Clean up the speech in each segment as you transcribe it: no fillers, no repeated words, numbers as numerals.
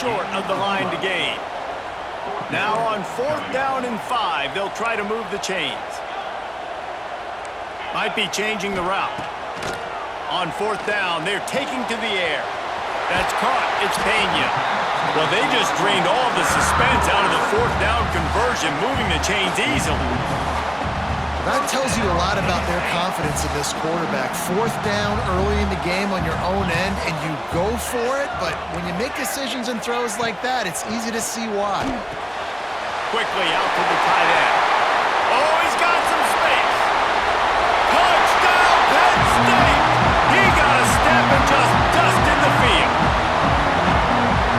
short of the line to gain. Now on 4th down and 5, they'll try to move the chains. Might be changing the route. On 4th down, they're taking to the air. That's caught. It's Pena. Well, they just drained all the suspense out of the 4th down conversion, moving the chains easily. That tells you a lot about their confidence in this quarterback. 4th down early in the game on your own end, and you go for it, but when you make decisions and throws like that, it's easy to see why. Quickly out to the tight end. Oh, he's got some space. Touchdown, Penn State! He got a step and just dusted the field.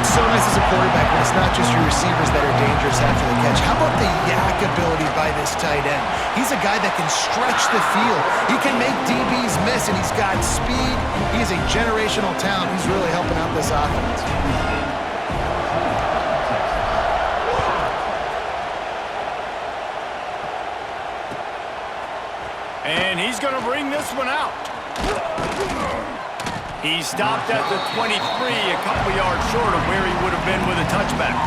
It's so nice as a quarterback when it's not just your receivers that are dangerous after the catch. How about the yak ability by this tight end? He's a guy that can stretch the field. He can make DBs miss, and he's got speed. He's a generational talent. He's really helping out this offense. And he's going to bring this one out. He stopped at the 23, a couple yards short of where he would have been with a touchback.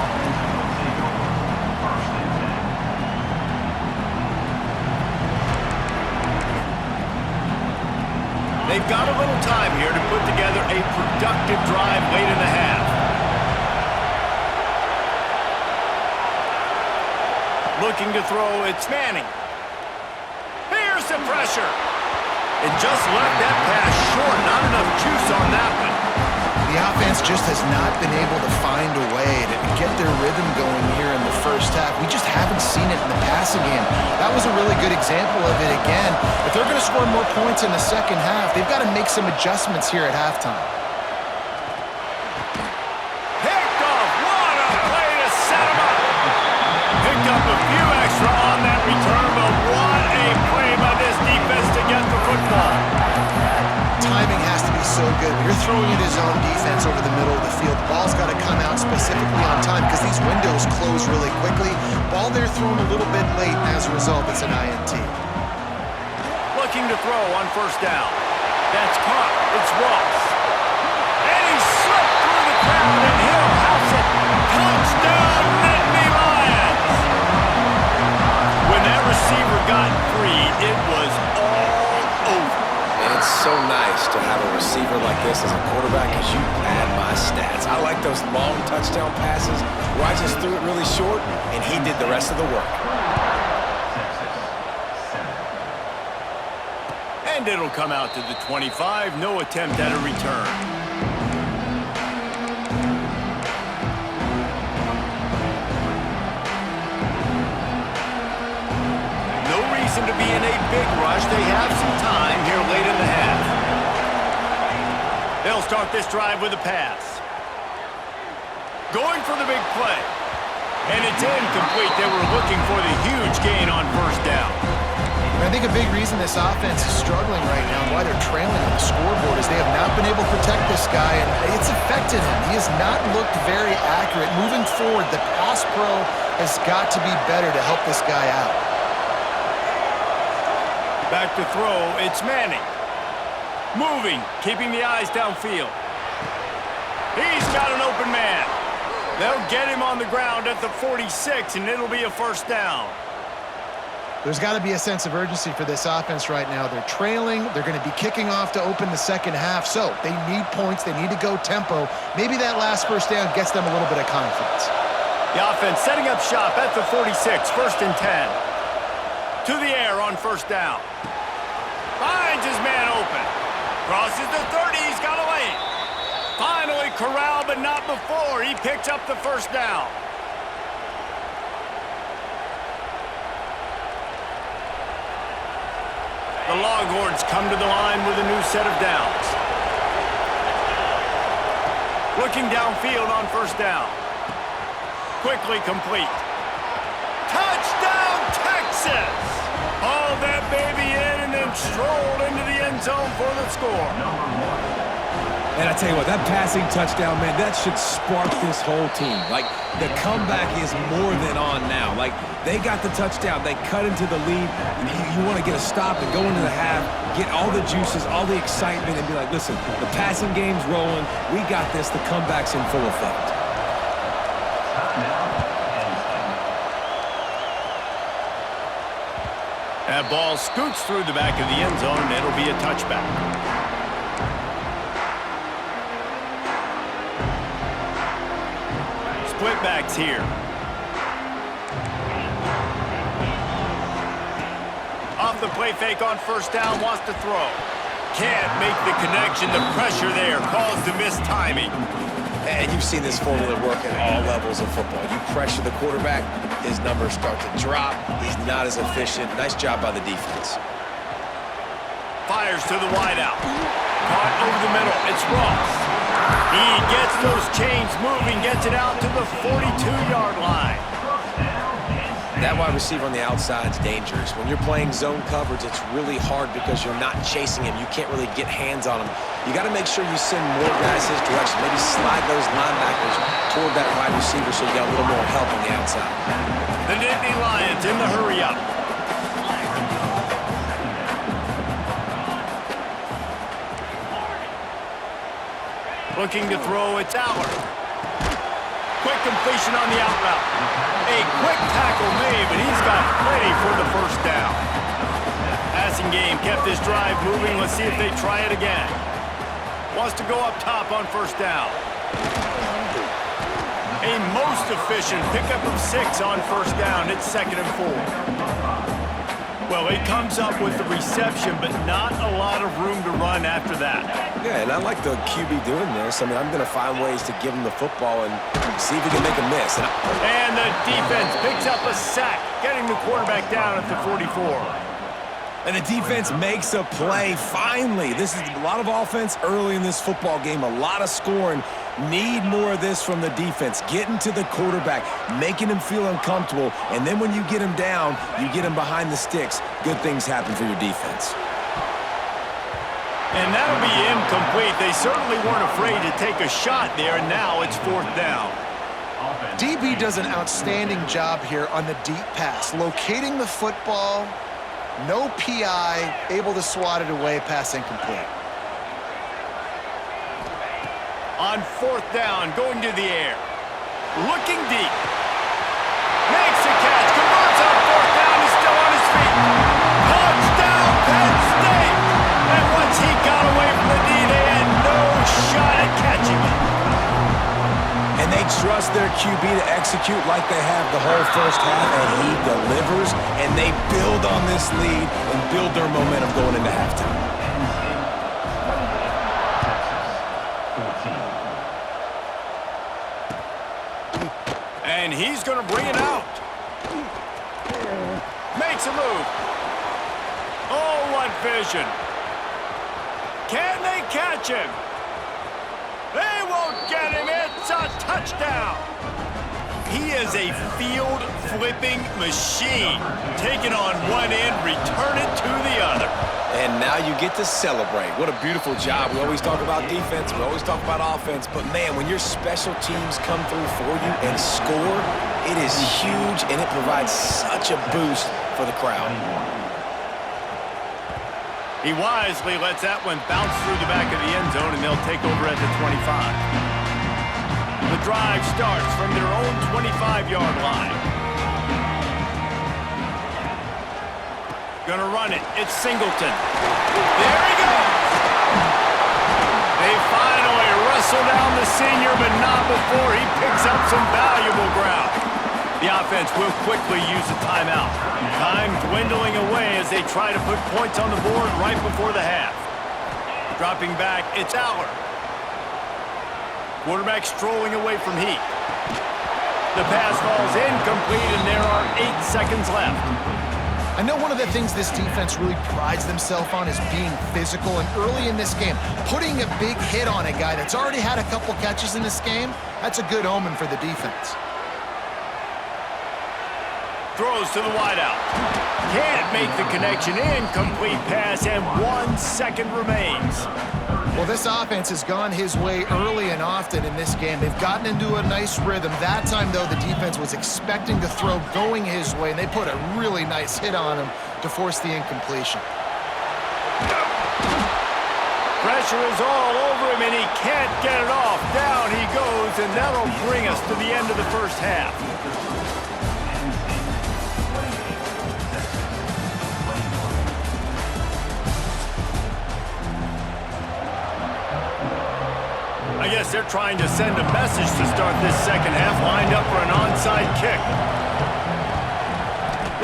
They've got a little time here to put together a productive drive late in the half. Looking to throw, it's Manning. Here's the pressure. It just left that pass short. Not enough juice on that one. The offense just has not been able to find a way to get their rhythm going here in the first half. We just haven't seen it in the passing game. That was a really good example of it again. If they're going to score more points in the second half, they've got to make some adjustments here at halftime. Picked off. What a play to set him up. Picked up a few extra on that return, but what a play by this defense to get the football. Timing has to be so good. You're throwing it his own defense over the middle of the field. The ball's got to come out specifically on time because these windows close really quickly. Ball there thrown a little bit late, and as a result, it's an INT. Looking to throw on 1st down. That's caught. It's Ross. And he slipped through the crowd, and he'll house it. Touchdown, Nittany Lions! When that receiver got free, it was all over. It's so nice to have a receiver like this as a quarterback because you pad my stats. I like those long touchdown passes where I just threw it really short and he did the rest of the work. And it'll come out to the 25. No attempt at a return. No reason to be in a big rush. They have some time here late in the half. They'll start this drive with a pass. Going for the big play. And it's incomplete. They were looking for the huge gain on 1st down. I think a big reason this offense is struggling right now and why they're trailing on the scoreboard is they have not been able to protect this guy, and it's affected him. He has not looked very accurate. Moving forward, the pass pro has got to be better to help this guy out. Back to throw, it's Manning. Moving, keeping the eyes downfield. He's got an open man. They'll get him on the ground at the 46, and it'll be a 1st down. There's got to be a sense of urgency for this offense right now. They're trailing. They're going to be kicking off to open the second half, so they need points. They need to go tempo. Maybe that last 1st down gets them a little bit of confidence. The offense setting up shop at the 46, 1st and 10. To the air on 1st down. Finds his man open. Crosses the 30. He's got a lane. Finally corralled, but not before. He picks up the 1st down. The Longhorns come to the line with a new set of downs. Looking downfield on 1st down. Quickly complete. Touchdown, Texas! Hauled that baby in and then strolled into the end zone for the score. And I tell you what, that passing touchdown, man, that should spark this whole team. Like, the comeback is more than on now. Like, they got the touchdown. They cut into the lead. You want to get a stop and go into the half, get all the juices, all the excitement, and be like, listen, the passing game's rolling. We got this. The comeback's in full effect. That ball scoots through the back of the end zone, and it'll be a touchback. Split backs here. Off the play fake on first down, wants to throw. Can't make the connection. The pressure there caused the missed timing. And you've seen this formula work at all levels of football. You pressure the quarterback, his numbers start to drop. He's not as efficient. Nice job by the defense. Fires to the wideout. Caught over the middle. It's Ross. He gets those chains moving, gets it out to the 42-yard line. That wide receiver on the outside is dangerous. When you're playing zone coverage, it's really hard because you're not chasing him. You can't really get hands on him. You got to make sure you send more guys his direction. Maybe slide those linebackers toward that wide receiver so you got a little more help on the outside. The Nittany Lions in the hurry-up. Looking to throw, it's Allard. Quick completion on the out route. A quick tackle made, but he's got plenty for the first down. Passing game kept this drive moving. Let's see if they try it again. Wants to go up top on first down. A most efficient pickup of 6 on first down. It's 2nd and 4. Well, he comes up with the reception, but not a lot of room to run after that. Yeah, and I like the QB doing this. I mean, I'm going to find ways to give him the football and see if he can make a miss. And the defense picks up a sack, getting the quarterback down at the 44. And the defense makes a play, finally. This is a lot of offense early in this football game, a lot of scoring. Need more of this from the defense. Getting to the quarterback, making him feel uncomfortable, and then when you get him down, you get him behind the sticks. Good things happen for your defense. And that'll be incomplete. They certainly weren't afraid to take a shot there, and now it's 4th down. DB does an outstanding job here on the deep pass, locating the football, no PI, able to swat it away, pass incomplete. On 4th down, going to the air. Looking deep. Makes a catch. Converts on 4th down. He's still on his feet. Touchdown, Penn State. And once he got away from the knee, they had no shot at catching him. And they trust their QB to execute like they have the whole first half, and he delivers, and they build on this lead and build their momentum going into halftime. And he's going to bring it out. Makes a move. Oh, what vision. Can they catch him? They won't get him. It's a touchdown. He is a field-flipping machine. Take it on one end, return it to the other. And now you get to celebrate. What a beautiful job. We always talk about defense. We always talk about offense. But, man, when your special teams come through for you and score, it is huge, and it provides such a boost for the crowd. He wisely lets that one bounce through the back of the end zone, and they'll take over at the 25. The drive starts from their own 25-yard line. Gonna run it. It's Singleton. There he goes! They finally wrestle down the senior, but not before he picks up some valuable ground. The offense will quickly use a timeout. Time dwindling away as they try to put points on the board right before the half. Dropping back, it's Allard. Quarterback strolling away from Heat. The pass falls incomplete, and there are 8 seconds left. I know one of the things this defense really prides themselves on is being physical, and early in this game, putting a big hit on a guy that's already had a couple catches in this game, that's a good omen for the defense. Throws to the wideout. Can't make the connection. Incomplete pass, and 1 second remains. Well, this offense has gone his way early and often in this game. They've gotten into a nice rhythm. That time, though, the defense was expecting to throw going his way, and they put a really nice hit on him to force the incompletion. pressure is all over him, and he can't get it off. Down he goes, and that'll bring us to the end of the first half. I guess they're trying to send a message to start this second half, lined up for an onside kick.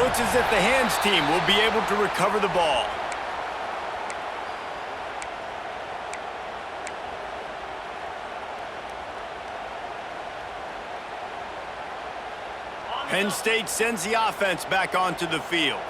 Looks as if the hands team will be able to recover the ball. Penn State sends the offense back onto the field.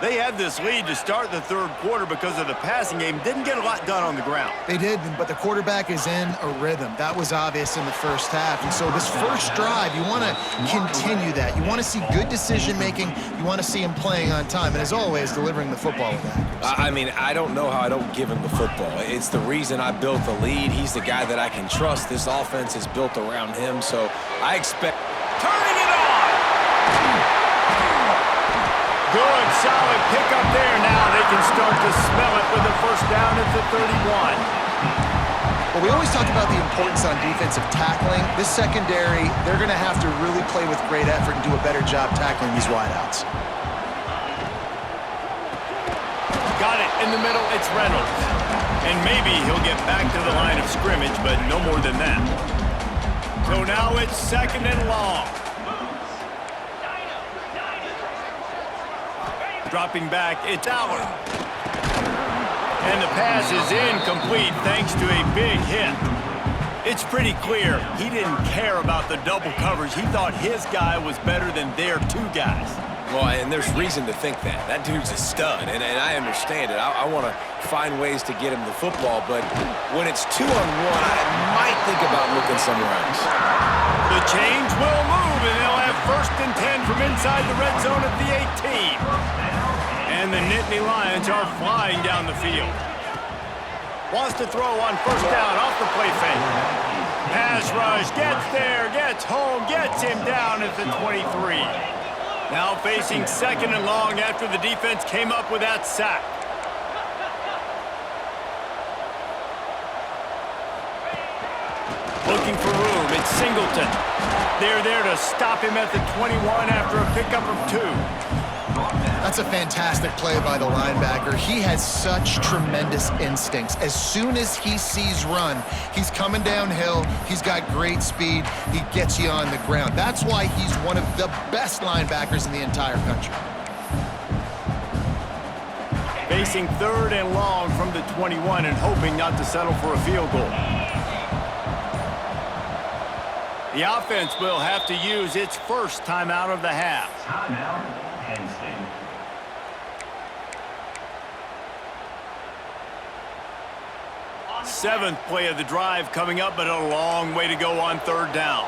They had this lead to start the third quarter because of the passing game. Didn't get a lot done on the ground. They did, but the quarterback is in a rhythm. That was obvious in the first half. And so this first drive, you want to continue that. You want to see good decision-making. You want to see him playing on time. And as always, delivering the football with accuracy. I mean, I don't know how I don't give him the football. It's the reason I built the lead. He's the guy that I can trust. This offense is built around him, so I expect... Turning it on! Good, solid pickup there. Now they can start to smell it with a first down at the 31. Well, we always talk about the importance on defensive tackling. This secondary, they're going to have to really play with great effort and do a better job tackling these wideouts. Got it in the middle. It's Reynolds. And maybe he'll get back to the line of scrimmage, but no more than that. So now it's second and long. Dropping back, it's Aller. And the pass is incomplete thanks to a big hit. It's pretty clear he didn't care about the double coverage. He thought his guy was better than their two guys. Well, and there's reason to think that. That dude's a stud, and I understand it. I want to find ways to get him the football, but when it's 2-on-1, I might think about looking somewhere else. The chains will move, and they'll have first and 10 from inside the red zone at the 18. And the Nittany Lions are flying down the field. Wants to throw on first down off the play fake. Pass rush, gets there, gets home, gets him down at the 23. Now facing second and long after the defense came up with that sack. Looking for room, it's Singleton. They're there to stop him at the 21 after a pickup of 2. That's a fantastic play by the linebacker. He has such tremendous instincts. As soon as he sees run, he's coming downhill. He's got great speed. He gets you on the ground. That's why he's one of the best linebackers in the entire country. Facing third and long from the 21 and hoping not to settle for a field goal. The offense will have to use its first timeout of the half. Timeout, Penn State. Seventh play of the drive coming up, but a long way to go on third down.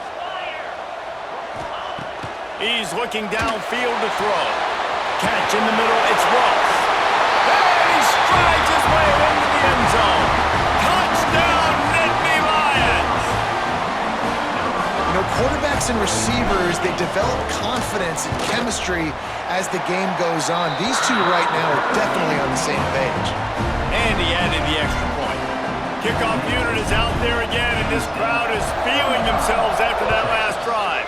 He's looking downfield to throw. Catch in the middle, it's Ross. And he strides his way into the end zone. Touchdown, Nittany Lions! You know, quarterbacks and receivers, they develop confidence and chemistry as the game goes on. These two right now are definitely on the same page. And he added the extra point. Kickoff unit is out there again, and this crowd is feeling themselves after that last drive.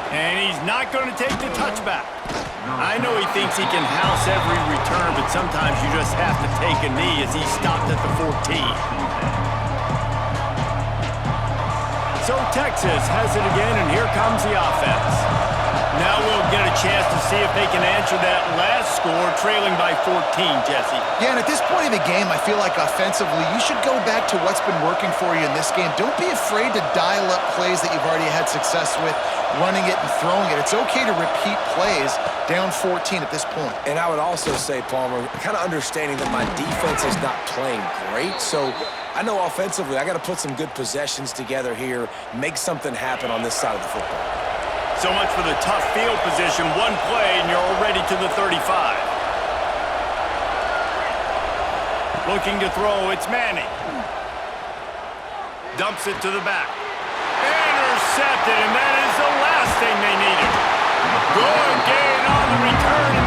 And he's not going to take the touchback. I know he thinks he can house every return, but sometimes you just have to take a knee as he stopped at the 14. So Texas has it again, and here comes the offense. Now we'll get a chance to see if they can answer that last score, trailing by 14, Jesse. Yeah, and at this point in the game, I feel like offensively, you should go back to what's been working for you in this game. Don't be afraid to dial up plays that you've already had success with, running it and throwing it. It's okay to repeat plays down 14 at this point. And I would also say, Palmer, kind of understanding that my defense is not playing great, so I know offensively I got to put some good possessions together here, make something happen on this side of the football. So much for the tough field position. One play, and you're already to the 35. Looking to throw, it's Manning. Dumps it to the back. Intercepted, and that is the last thing they needed. Good gain on the return,